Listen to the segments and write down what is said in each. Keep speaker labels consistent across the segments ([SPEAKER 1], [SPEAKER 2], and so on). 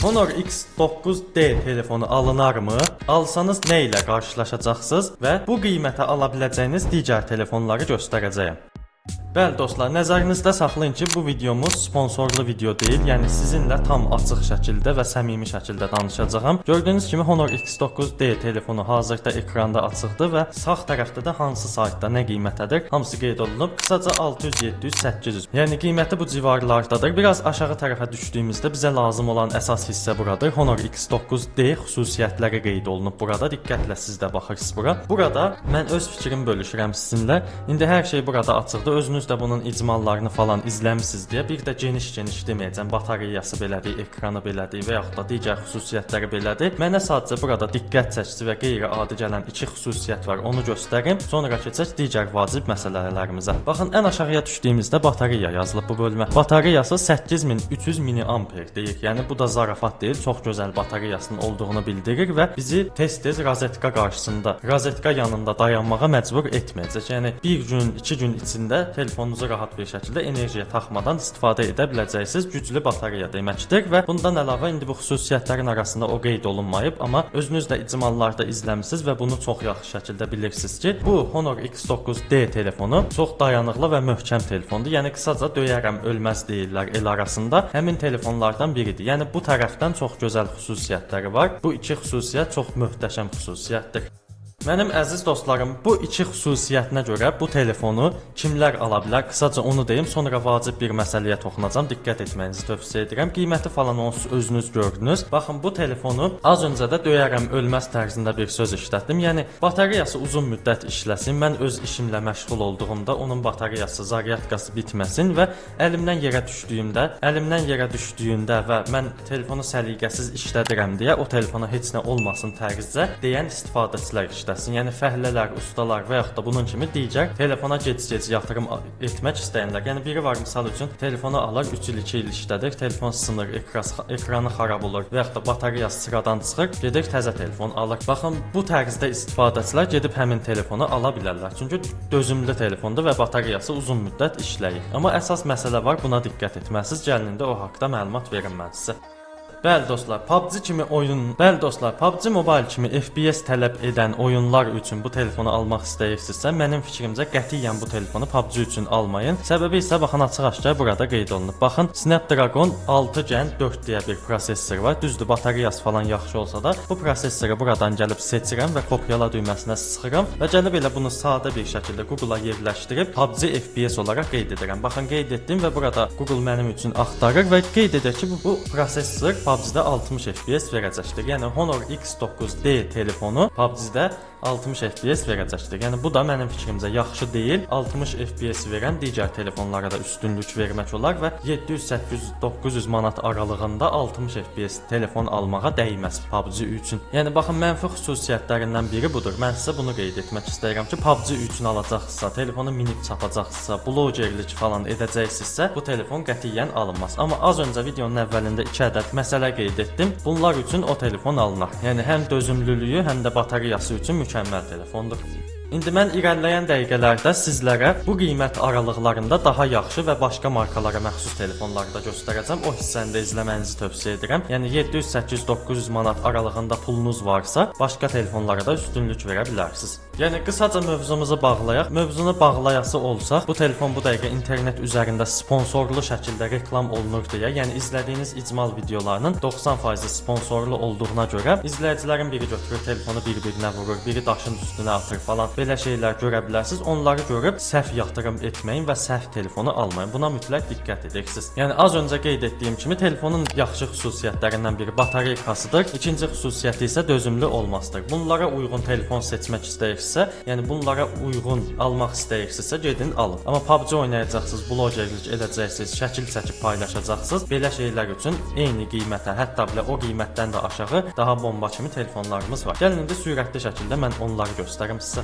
[SPEAKER 1] Honor X9D telefonu alınarmı? Alsanız nə ilə qarşılaşacaqsınız və bu qiymətə ala biləcəyiniz digər telefonları göstərəcəyəm. Bəli dostlar, nəzərinizdə saxlayın ki, bu videomuz sponsorlu video deyil, yəni sizinlə tam açıq şəkildə və səmimi şəkildə danışacağam. Gördüyünüz kimi Honor X9D telefonu hazırda ekranda açıqdır və sağ tərəfdə də hansı saytda nə qiymətədir, hamısı qeyd olunub. Qısaca 600, 700, 800. Yəni qiyməti bu civarlardadır. Biraz aşağı tərəfə düşdüyümüzdə bizə lazım olan əsas hissə buradır. Honor X9D xüsusiyyətləri qeyd olunub burada. Diqqətlə siz də baxırsınız bura. Burada mən öz fikrimi bölüşürəm sizinlə. İndi hər şey burada açıqdır. Özünüz də bunun icmallarını falan izləmisiniz deyə bir də geniş deməyəcəm. Batareyası belədir, ekranı belədir və yaxud da digər xüsusiyyətləri belədir. Mənə sadəcə burada diqqət çəkici və qeyri-adi gələn iki xüsusiyyət var. Onu göstərim. Sonra keçək digər vacib məsələlərimizə. Baxın, ən aşağıya düşdüyümüzdə batareya yazılıb bu bölmə. Batareyası 8300 mAh deyir. Yəni bu da zarafat deyil, çox gözəl batareyasının olduğunu bildirir və bizi tez-tez rozetka qarşısında, rozetka yanında dayanmağa məcbur etməyəcək. Yəni bir gün, 2 gün içində telefonunuzu rahat bir şəkildə enerjiyə taxmadan istifadə edə biləcəksiniz. Güclü batareya deməkdir və bundan əlavə indi bu xüsusiyyətlərin arasında o qeyd olunmayıb, amma özünüz də icmallarda izləmisiniz və bunu çox yaxşı şəkildə bilirsiniz ki, bu Honor X9D telefonu çox dayanıqlı və möhkəm telefondur. Yəni qısaca döyərəm ölməz deyirlər el arasında. Həmin telefonlardan biridir. Yəni bu tərəfdən çox gözəl xüsusiyyətləri var. Bu iki xüsusiyyət çox möhtəşəm xüsusiyyətdir. Mənim əziz dostlarım, bu iki xüsusiyyətinə görə bu telefonu kimlər ala bilər? Qısaca onu deyim, sonra vacib bir məsələyə toxunacağam. Diqqət etməyinizi tövsiyə edirəm. Qiyməti falan onsuz özünüz gördünüz. Baxın, bu telefonu az öncə də döyərəm ölməz tərzində bir söz işlətdim. Yəni batareyası uzun müddət işləsin. Mən öz işimlə məşğul olduğumda onun batareyası, zaryadkası bitməsin və əlimdən yerə düşdüyündə və mən telefonu səliqəsiz işlədirəm deyə o telefona heç nə olmasın tərzdə deyən istifadəçilər işlədir. Yəni fəhlələr, ustalar və yaxud da bunun kimi digər telefona gec-gec yatırım etmək istəyənlər. Yəni biri var misal üçün telefonu alır 3 il 2 il işlədir, telefon sınır, ekranı xarab olur və yaxud da batareyası sıradan çıxır, gedir təzə telefon alır. Baxın, bu tərzdə istifadəçilər gedib həmin telefonu ala bilərlər. Çünki dözümlü telefondur və batareyası uzun müddət işləyir. Amma əsas məsələ var, buna diqqət etməlisiniz. Gəlin indi o haqqda məlumat verim mən sizə. Bəli dostlar, PUBG Mobile kimi FPS tələb edən oyunlar üçün bu telefonu almaq istəyirsinizsə, mənim fikrimcə qətiyyən bu telefonu PUBG üçün almayın. Səbəbi isə baxın açıq-aşkar burada qeyd olunub. Baxın, Snapdragon 6 Gen 4 deyə bir prosessor var. Düzdür, batareyası falan yaxşı olsa da, bu prosessoru buradan gəlib seçirəm və kopyala düyməsinə sıxıram və gəlib elə bunu sadə bir şəkildə Google-a yerləşdirib PUBG FPS olaraq qeyd edirəm. Baxın, qeyd etdim və burada Google mənim üçün axtarır və qeyd edir ki, bu prosessor PUBG-də 60 FPS verəcəkdir. Yəni Honor X9D telefonu PUBG-də 60 FPS verəcəkdir. Yəni bu da mənim fikrimcə yaxşı deyil. 60 FPS verən digər telefonlara da üstünlük vermək olar və 700, 800, 900 manat aralığında 60 FPS telefon almağa dəyməz PUBG üçün. Yəni baxın, mənfi xüsusiyyətlərindən biri budur. Mən sizə bunu qeyd etmək istəyirəm ki, PUBG üçün alacaqsınızsa, telefonu minib çapacaqsınızsa, blogerlik falan edəcəksinizsə, bu telefon qətiyyən alınmaz. Amma az öncə videonun əvvəlində 2 ədəd məsələ qeyd etdim. Bunlar üçün o telefon alınar. Yəni həm dözümlülüyü, həm də batareyası üçün mükəmməl telefondur. İndi mən irəliləyən dəqiqələrdə sizlərə bu qiymət aralıqlarında daha yaxşı və başqa markalara məxsus telefonları da göstərəcəm. O hissəni də izləmənizi tövsiyə edirəm. Yəni 700, 800, 900 manat aralığında pulunuz varsa, başqa telefonlara da üstünlük verə bilərsiniz. Yəni qısaca mövzumuzu bağlayaq. Mövzunu bağlayası olsaq, bu telefon bu dəqiqə internet üzərində sponsorlu şəkildə reklam olunur deyə, yəni izlədiyiniz icmal videolarının 90% sponsorlu olduğuna görə izləyicilərin biri götürür telefonu bir-birinə vurur, biri daşın üstünə atır falan. Belə şeylər görə bilərsiniz. Onları görüb səhv yatırım etməyin və səhv telefonu almayın. Buna mütləq diqqət edərsiniz. Yəni az öncə qeyd etdiyim kimi telefonun yaxşı xüsusiyyətlərindən biri batareykasıdır. İkinci xüsusiyyəti isə dözümlü olmasıdır. Bunlara uyğun telefon seçmək istəyirsinizsə, yəni bunlara uyğun almaq istəyirsinizsə gedin alın. Amma PUBG oynayacaqsınız, blogerlik edəcəksiniz, şəkil çəkib paylaşacaqsınız. Belə şeylər üçün eyni qiymətə, hətta belə o qiymətdən də aşağı daha bomba kimi telefonlarımız var. Gəlin indi sürətli şəkildə mən onları göstərim sizə.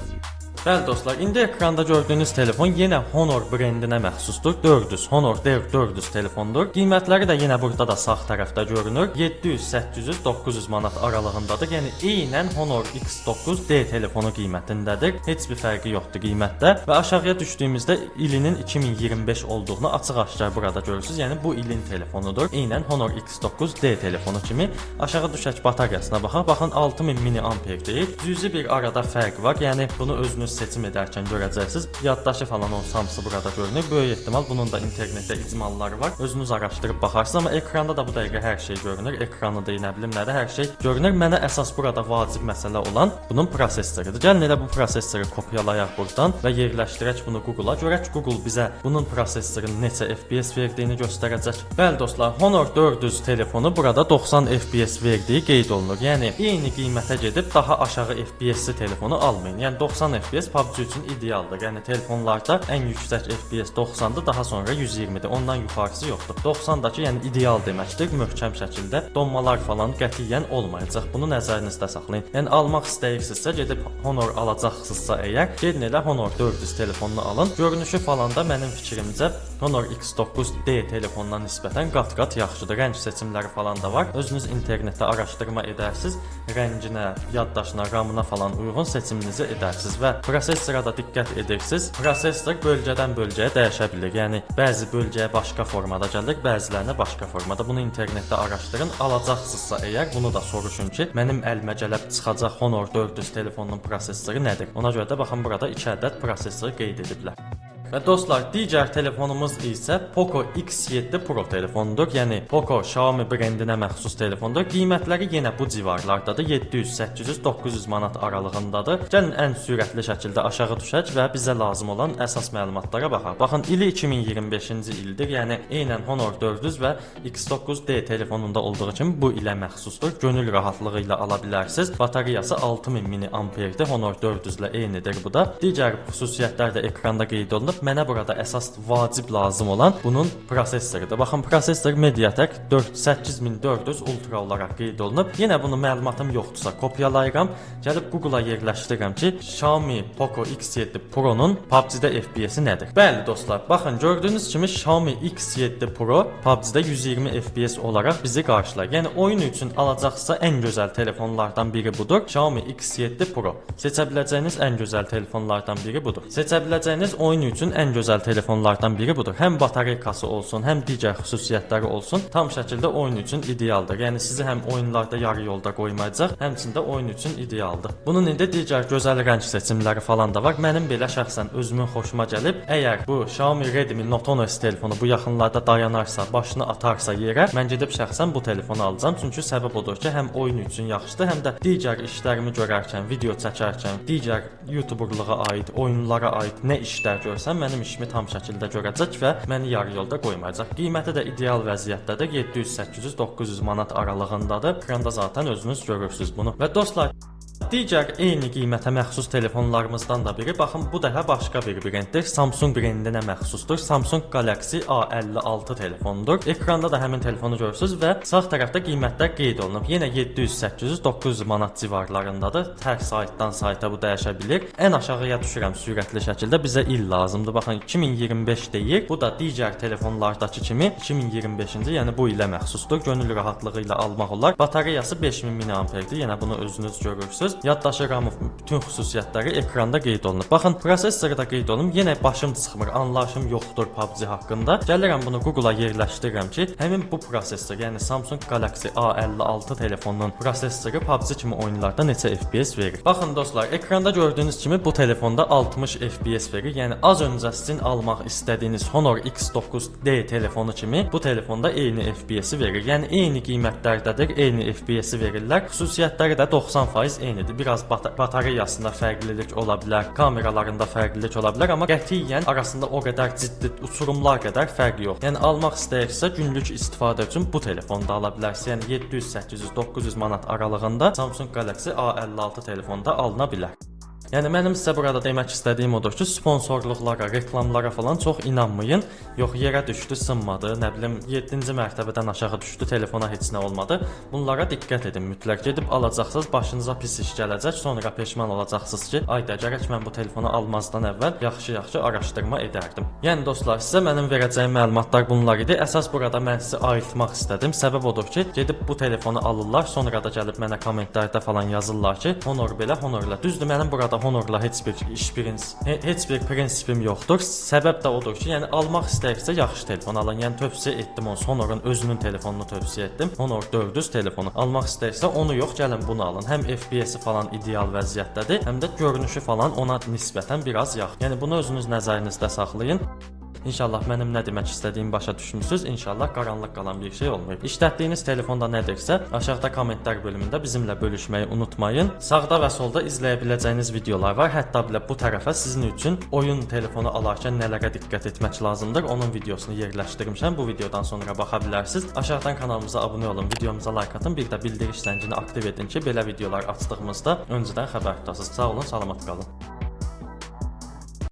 [SPEAKER 1] Bəli dostlar, indi ekranda gördüyünüz telefon yenə Honor brendinə məxsusdur. 400 Honor D400 telefondur. Qiymətləri də yenə burada da sağ tərəfdə görünür. 700, 800, 900 manat aralığındadır. Yəni eynən Honor X9D telefonu qiymətindədir. Heç bir fərqi yoxdur qiymətdə və aşağıya düşdüyümüzdə ilinin 2025 olduğunu açıq-aşkar burada görürsüz. Yəni bu ilin telefonudur. Eynən Honor X9D telefonu kimi. Aşağı düşək bataryasına baxaq. Baxın 6000 mAh-dir. Cüzi bir arada fərq var. Yəni bunu özünüz seçim edərkən görəcəksiniz. Yaddaşı falan olsa hamısı burada görünür. Böyük ehtimal bunun da internetdə icmalları var. Özünüz araşdırıb baxarsınız, amma ekranda da bu dəqiqə hər şey görünür. Ekranı da nə bilim nədə hər şey görünür. Mənə əsas burada vacib məsələ olan bunun prosessorudur. Gəlin elə bu prosessoru kopyalayaq buradan və yerləşdirək bunu Google-a. Görək Google bizə bunun prosessorunun neçə FPS verdiyini göstərəcək. Bəli dostlar, Honor 400 telefonu burada 90 FPS verdiyi qeyd olunur. Yəni eyni qiymətə gedib daha aşağı FPS-li telefonu almayın. Yəni 90 FPS PUBG üçün idealdır. Yəni telefonlarda ən yüksək FPS 90-dır, daha sonra 120-dir. Ondan yuxarısı yoxdur. 90-dakı yəni ideal deməkdir. Möhkəm şəkildə donmalar falan qətiyyən olmayacaq. Bunu nəzərinizdə saxlayın. Yəni almaq istəyirsinizsə, gedib Honor alacaqsınızsa əgər, gedin elə Honor 400 telefonunu alın. Görünüşü falan da mənim fikrimcə Honor X9D telefonuna nisbətən qat-qat yaxşıdır. Rəng seçimləri falan da var. Özünüz internetdə araşdırma edərsiniz. Rənginə, yaddaşına, RAM-ına falan uyğun seçiminizi edərsiniz və prosessora da diqqət edirsiniz. Prosessor bölgədən bölgəyə dəyişə bilir. Yəni bəzi bölgəyə başqa formada gəlir, bəzilərinə başqa formada. Bunu internetdə araşdırın. Alacaqsınızsa əgər bunu da soruşun ki, mənim əlimə gəlib çıxacaq Honor 400 telefonunun prosessoru nədir? Ona görə də baxın burada 2 ədəd prosessoru qeyd ediblər. Və dostlar, digər telefonumuz isə Poco X7 Pro telefonudur. Yəni Poco Xiaomi brendinə məxsus telefondur. Qiymətləri yenə bu civarlardadır. 700, 800, 900 manat aralığındadır. Gəlin ən sürətli şəkildə aşağı düşək və bizə lazım olan əsas məlumatlara baxaq. Baxın, ili 2025-ci ildir. Yəni eynən Honor 400 və X9D telefonunda olduğu kimi bu ilə məxsusdur. Gönül rahatlığı ilə ala bilərsiniz. Bataryası 6000 mAh-dir. Honor 400 ilə eynidir bu da. Digər xüsusiyyətlər də ekranda qeyd olunub. Mənə burada əsas vacib lazım olan bunun prosessorudur. Baxın, prosessor MediaTek 8400 Ultra olaraq qeyd olunub. Yenə bunu məlumatım yoxdursa kopyalayıram. Gəlib Google-a yerləşdirirəm ki, Xiaomi Poco X7 Pro-nun PUBG-də FPS-i nədir? Bəli dostlar, baxın gördüyünüz kimi Xiaomi X7 Pro PUBG-də 120 FPS olaraq bizi qarşılayır. Yəni oyun üçün alacaqsa ən gözəl telefonlardan biri budur. Xiaomi X7 Pro. Seçə biləcəyiniz ən gözəl telefonlardan biri budur. Seçə biləcəyiniz oyun üçün ən gözəl telefonlardan biri budur. Həm batareykası olsun, həm digər xüsusiyyətləri olsun, tam şəkildə oyun üçün idealdır. Yəni sizi həm oyunlarda yarı yolda qoymayacaq, həmçində oyun üçün idealdır. Bunun indi digər gözəl rəng seçimləri falan da var. Mənim belə şəxsən özümün xoşuma gəlib. Əgər bu Xiaomi Redmi Note 10 telefonu bu yaxınlarda dayanarsa, başını atarsa yerə, mən gedib şəxsən bu telefonu alacağam. Çünki səbəb odur ki, həm oyun üçün yaxşıdır, həm də digər işlərimi görərkən, video çəkərkən, digər YouTuberlığa aid, oyunlara aid nə işlər görsəm, mənim işimi tam şəkildə görəcək və məni yarı yolda qoymayacaq. Qiyməti də ideal vəziyyətdədir. 700, 800, 900 manat aralığındadır. Ekranda zaten özünüz görürsüz bunu. Və dostlar, digər eyni qiymətə məxsus telefonlarımızdan da biri, baxın bu daha başqa bir brenddir. Samsung brendinə məxsusdur. Samsung Galaxy A56 telefonudur. Ekranda da həmin telefonu görürsüz və sağ tərəfdə qiymətlər qeyd olunub. Yenə 700, 800, 900 manat civarlarındadır. Hər saytdan sayta bu dəyişə bilir. Ən aşağıya düşürəm sürətli şəkildə. Bizə il lazımdır. Baxın 2025 deyir. Bu da digər telefonlardakı kimi 2025-ci, yəni bu ilə məxsusdur. Gönül rahatlığı ilə almaq olar. Bataryası 5000 mAh-dir. Yenə bunu özünüz görürsüz. Yaddaşı, RAM, bütün xüsusiyyətləri ekranda qeyd olunub. Baxın, prosessoru da qeyd olunub. Yenə başım çıxmır, anlayışım yoxdur PUBG haqqında. Gəlirəm bunu Google-a yerləşdirirəm ki, həmin bu prosessor, yəni Samsung Galaxy A56 telefonunun prosessoru PUBG kimi oyunlarda neçə FPS verir. Baxın dostlar, ekranda gördüyünüz kimi bu telefonda 60 FPS verir. Yəni az öncə sizin almaq istədiyiniz Honor X9D telefonu kimi bu telefonda eyni FPS-i verir. Yəni eyni qiymətlərdədir, eyni FPS-i verirlər. Xüsusiyyətləri də 90% eynidir. Biraz bataryasında fərqlilik ola bilər, kameralarında fərqlilik ola bilər, amma qətiyyən arasında o qədər ciddi uçurumlar qədər fərq yox. Yəni almaq istəyirsə günlük istifadə üçün bu telefonu da ala bilərsiniz. Yəni 700, 800, 900 manat aralığında Samsung Galaxy A56 telefonda alına bilər. Yəni mənim sizə burada demək istədiyim odur ki, sponsorluqlara, reklamlara falan çox inanmayın. Yox, yerə düşdü, sınmadı, nə bilim 7-ci mərtəbədən aşağı düşdü, telefona heç nə olmadı. Bunlara diqqət edin mütləq. Gedib alacaqsınız, başınıza pis iş gələcək, sonra peşman olacaqsınız ki, ayda gərək mən bu telefonu almazdan əvvəl yaxşı-yaxşı araşdırma edərdim. Yəni dostlar, sizə mənim verəcəyim məlumatlar bunlar idi. Əsas burada mən sizi ayıltmaq istədim. Səbəb odur ki, gedib bu telefonu alırlar, sonra da gəlib mənə kommentlərdə falan yazırlar ki, honor belə, honorla. Düzdür, mənim burada honorla heç bir prinsipim yoxdur. Səbəb də odur ki, yəni almaq istəyirsə yaxşı telefon alın. Yəni tövsiyə etdim onu, Honorun özünün telefonunu tövsiyə etdim. Honor 400 telefonu almaq istəyirsə onu yox, gəlin bunu alın. Həm FPS-i falan ideal vəziyyətdədir, həm də görünüşü falan ona nisbətən biraz yaxşı. Yəni bunu özünüz nəzərinizdə saxlayın. İnşallah mənim nə demək istədiyimi başa düşmüsüz. İnşallah qaranlıq qalan bir şey olmayıb. İşlətdiyiniz telefonda nədirsə, aşağıda kommentlər bölümündə bizimlə bölüşməyi unutmayın. Sağda və solda izləyə biləcəyiniz videolar var. Hətta belə bu tərəfə sizin üçün oyun telefonu alarkən nələrə diqqət etmək lazımdır, onun videosunu yerləşdirmişəm. Bu videodan sonra baxa bilərsiniz. Aşağıdan kanalımıza abunə olun, videomuza like atın, bir də bildiriş zəngini aktiv edin ki, belə videolar açdığımızda öncədən xəbər tutasınız. Sağ olun, salamat qalın.